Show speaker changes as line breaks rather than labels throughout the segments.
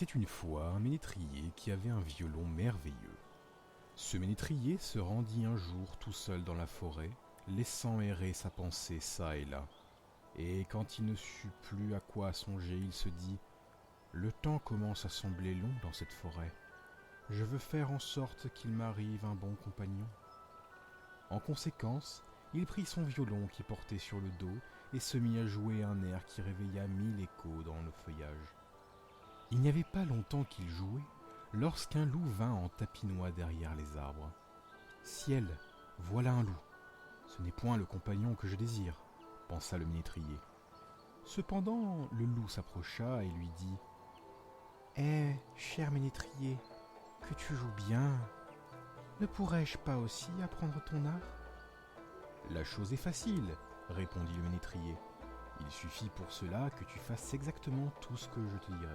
était une fois un ménétrier qui avait un violon merveilleux. Ce ménétrier se rendit un jour tout seul dans la forêt, laissant errer sa pensée çà et là. Et quand il ne sut plus à quoi songer, il se dit « Le temps commence à sembler long dans cette forêt. Je veux faire en sorte qu'il m'arrive un bon compagnon. » En conséquence, il prit son violon qui portait sur le dos et se mit à jouer un air qui réveilla 1000 échos dans le feuillage. Il n'y avait pas longtemps qu'il jouait, lorsqu'un loup vint en tapinois derrière les arbres. « Ciel, voilà un loup. Ce n'est point le compagnon que je désire, pensa le ménétrier. Cependant, le loup s'approcha et lui dit « Eh, cher ménétrier, que tu joues bien. Ne pourrais-je pas aussi apprendre ton art ?»« La chose est facile, répondit le ménétrier. Il suffit pour cela que tu fasses exactement tout ce que je te dirai. »«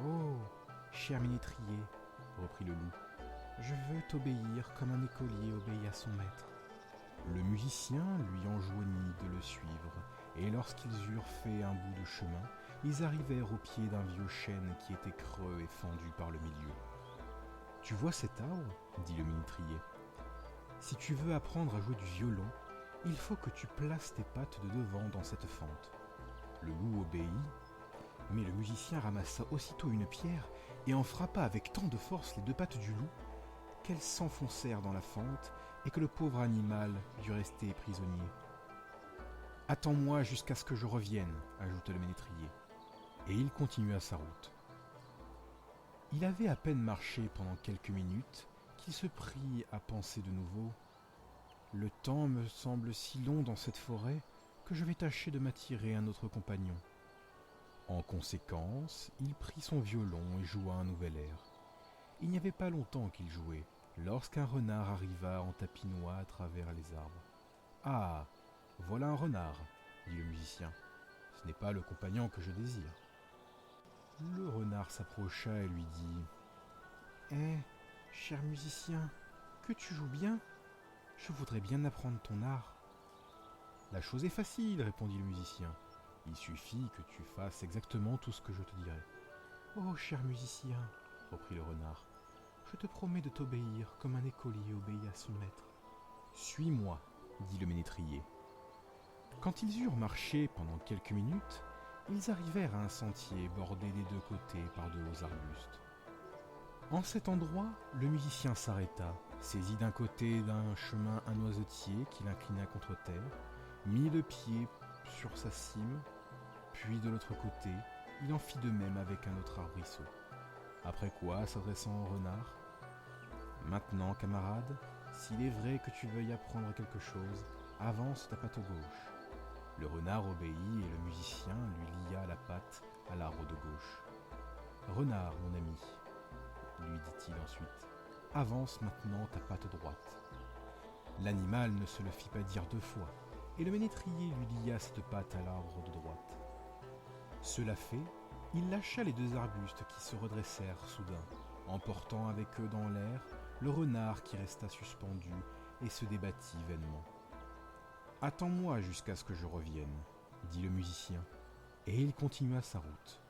Oh, cher ménétrier, reprit le loup, je veux t'obéir comme un écolier obéit à son maître. » Le musicien lui enjoignit de le suivre, et lorsqu'ils eurent fait un bout de chemin, ils arrivèrent au pied d'un vieux chêne qui était creux et fendu par le milieu. « Tu vois cet arbre ?» dit le ménétrier. « Si tu veux apprendre à jouer du violon, il faut que tu places tes pattes de devant dans cette fente. » Le loup obéit, mais le musicien ramassa aussitôt une pierre et en frappa avec tant de force les deux pattes du loup qu'elles s'enfoncèrent dans la fente et que le pauvre animal dut rester prisonnier. « Attends-moi jusqu'à ce que je revienne, ajouta le ménétrier, et il continua sa route. Il avait à peine marché pendant quelques minutes qu'il se prit à penser de nouveau. « Le temps me semble si long dans cette forêt que je vais tâcher de m'attirer un autre compagnon. » En conséquence, il prit son violon et joua un nouvel air. Il n'y avait pas longtemps qu'il jouait, lorsqu'un renard arriva en tapinois à travers les arbres. « Ah, voilà un renard, dit le musicien. Ce n'est pas le compagnon que je désire. » Le renard s'approcha et lui dit « Eh, cher musicien, que tu joues bien. Je voudrais bien apprendre ton art. »« La chose est facile, répondit le musicien. Il suffit que tu fasses exactement tout ce que je te dirai. »« Oh, cher musicien, reprit le renard, je te promets de t'obéir comme un écolier obéit à son maître. »« Suis-moi, dit le ménétrier. » Quand ils eurent marché pendant quelques minutes, ils arrivèrent à un sentier bordé des deux côtés par de hauts arbustes. En cet endroit, le musicien s'arrêta, saisit d'un côté d'un chemin un noisetier qu'il inclina contre terre, mit le pied sur sa cime, puis de l'autre côté, il en fit de même avec un autre arbrisseau. Après quoi, s'adressant au renard, « Maintenant, camarade, s'il est vrai que tu veuilles apprendre quelque chose, avance ta patte gauche. » Le renard obéit et le musicien lui lia la patte à l'arbre de gauche. « Renard, mon ami, lui dit-il ensuite, avance maintenant ta patte droite. » L'animal ne se le fit pas dire deux fois, et le ménétrier lui lia cette patte à l'arbre de droite. Cela fait, il lâcha les deux arbustes qui se redressèrent soudain, emportant avec eux dans l'air le renard qui resta suspendu et se débattit vainement. « Attends-moi jusqu'à ce que je revienne, dit le musicien, et il continua sa route.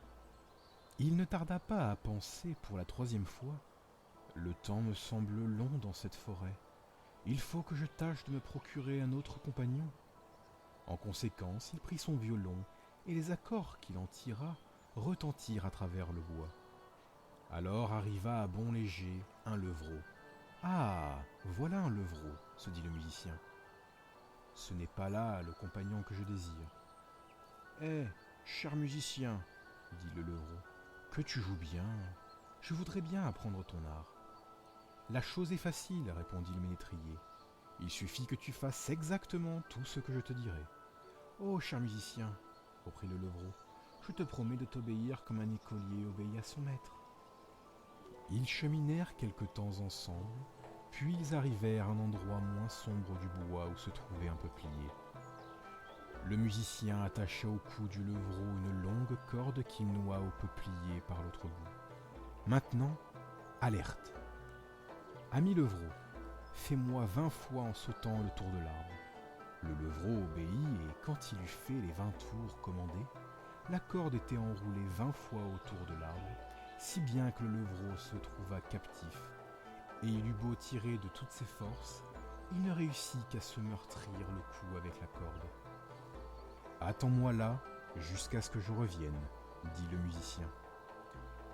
Il ne tarda pas à penser pour la troisième fois. Le temps me semble long dans cette forêt. Il faut que je tâche de me procurer un autre compagnon. En conséquence, il prit son violon, et les accords qu'il en tira retentirent à travers le bois. Alors arriva à bon léger un levreau. « Ah, voilà un levreau, se dit le musicien. Ce n'est pas là le compagnon que je désire. »« Eh, cher musicien, dit le levreau, que tu joues bien. Je voudrais bien apprendre ton art. »« La chose est facile, répondit le ménétrier. Il suffit que tu fasses exactement tout ce que je te dirai. »« Oh, cher musicien, reprit le levreau, je te promets de t'obéir comme un écolier obéit à son maître. » Ils cheminèrent quelque temps ensemble, puis ils arrivèrent à un endroit moins sombre du bois où se trouvait un peuplier. Le musicien attacha au cou du levreau une longue corde qu'il noua au peuplier par l'autre bout. « Maintenant, alerte. Ami levreau, fais-moi 20 fois en sautant le tour de l'arbre. » Le levreau obéit, et quand il eut fait les 20 tours commandés, la corde était enroulée 20 fois autour de l'arbre, si bien que le levreau se trouva captif, et il eut beau tirer de toutes ses forces, il ne réussit qu'à se meurtrir le cou avec la corde. « Attends-moi là, jusqu'à ce que je revienne, » dit le musicien,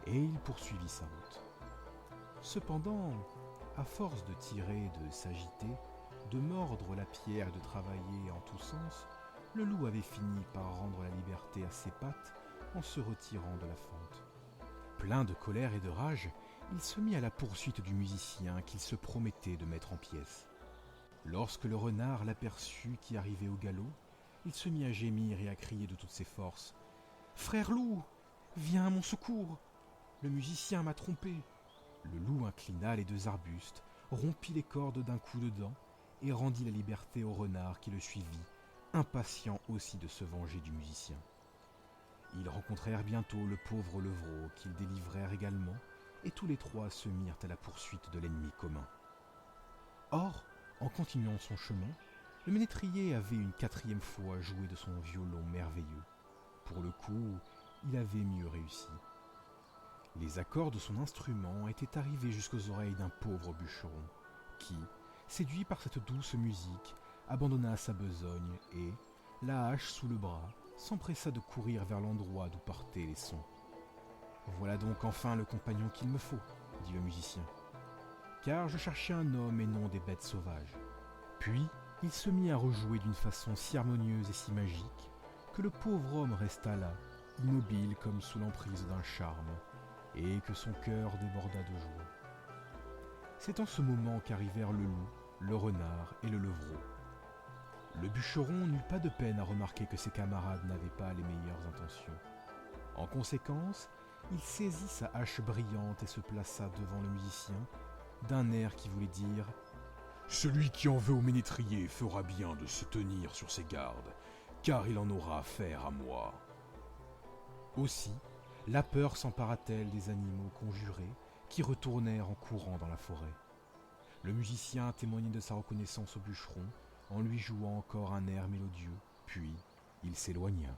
et il poursuivit sa route. Cependant, à force de tirer, de s'agiter, de mordre la pierre et de travailler en tous sens, le loup avait fini par rendre la liberté à ses pattes en se retirant de la fente. Plein de colère et de rage, il se mit à la poursuite du musicien qu'il se promettait de mettre en pièces. Lorsque le renard l'aperçut qui arrivait au galop, il se mit à gémir et à crier de toutes ses forces. « Frère loup, viens à mon secours! Le musicien m'a trompé !» Le loup inclina les 2 arbustes, rompit les cordes d'un coup de dent et rendit la liberté au renard qui le suivit, impatient aussi de se venger du musicien. Ils rencontrèrent bientôt le pauvre levreau qu'ils délivrèrent également, et tous les 3 se mirent à la poursuite de l'ennemi commun. Or, en continuant son chemin, le ménétrier avait une 4e fois joué de son violon merveilleux. Pour le coup, il avait mieux réussi. Les accords de son instrument étaient arrivés jusqu'aux oreilles d'un pauvre bûcheron, qui, séduit par cette douce musique, abandonna sa besogne et, la hache sous le bras, s'empressa de courir vers l'endroit d'où partaient les sons. « Voilà donc enfin le compagnon qu'il me faut, » dit le musicien, « car je cherchais un homme et non des bêtes sauvages. » Puis il se mit à rejouer d'une façon si harmonieuse et si magique que le pauvre homme resta là, immobile comme sous l'emprise d'un charme, et que son cœur déborda de joie. C'est en ce moment qu'arrivèrent le loup, le renard et le levreau. Le bûcheron n'eut pas de peine à remarquer que ses camarades n'avaient pas les meilleures intentions. En conséquence, il saisit sa hache brillante et se plaça devant le musicien, d'un air qui voulait dire « Celui qui en veut au ménétrier fera bien de se tenir sur ses gardes, car il en aura affaire à moi. » Aussi, la peur s'empara-t-elle des animaux conjurés qui retournèrent en courant dans la forêt. Le musicien témoignait de sa reconnaissance au bûcheron en lui jouant encore un air mélodieux, puis il s'éloigna.